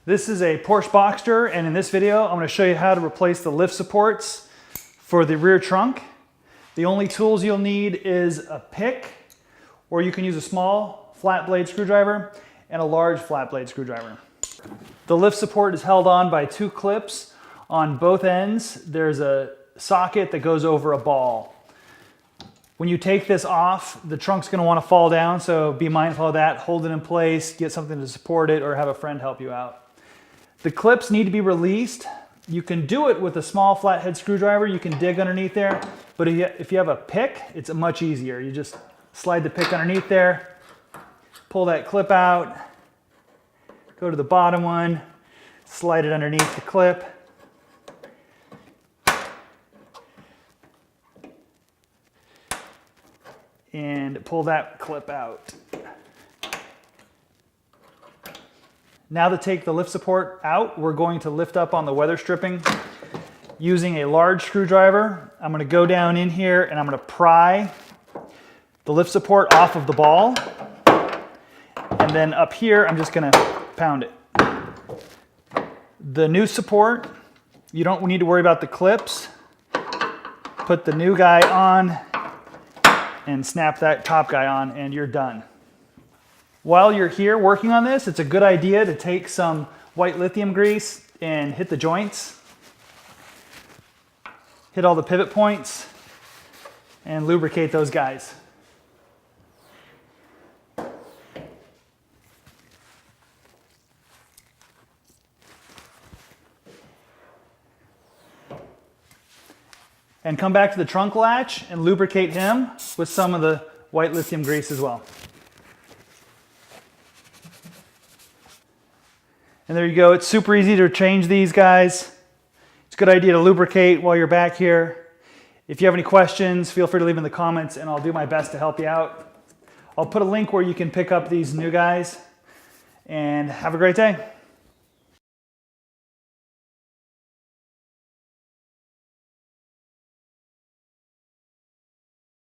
This is a Porsche Boxster, and in this video I'm going to show you how to replace the lift supports for the rear trunk. The only tools you'll need is a pick, or you can use a small flat blade screwdriver and a large flat blade screwdriver. The lift support is held on by two clips on both ends. There's a socket that goes over a ball. When you take this off, the trunk's going to want to fall down, so be mindful of that. Hold it in place, get something to support it, or have a friend help you out. The clips need to be released. You can do it with a small flathead screwdriver. You can dig underneath there, but if you have a pick, it's much easier. You just slide the pick underneath there, pull that clip out, go to the bottom one, slide it underneath the clip, and pull that clip out. Now to take the lift support out, we're going to lift up on the weather stripping using a large screwdriver. I'm going to go down in here and I'm going to pry the lift support off of the ball. And then up here, I'm just going to pound it. The new support, you don't need to worry about the clips. Put the new guy on and snap that top guy on, and you're done. While you're here working on this, it's a good idea to take some white lithium grease and hit the joints, hit all the pivot points, and lubricate those guys. And come back to the trunk latch and lubricate him with some of the white lithium grease as well. And there you go. It's super easy to change these guys. It's a good idea to lubricate while you're back here. If you have any questions, feel free to leave in the comments and I'll do my best to help you out. I'll put a link where you can pick up these new guys, and have a great day.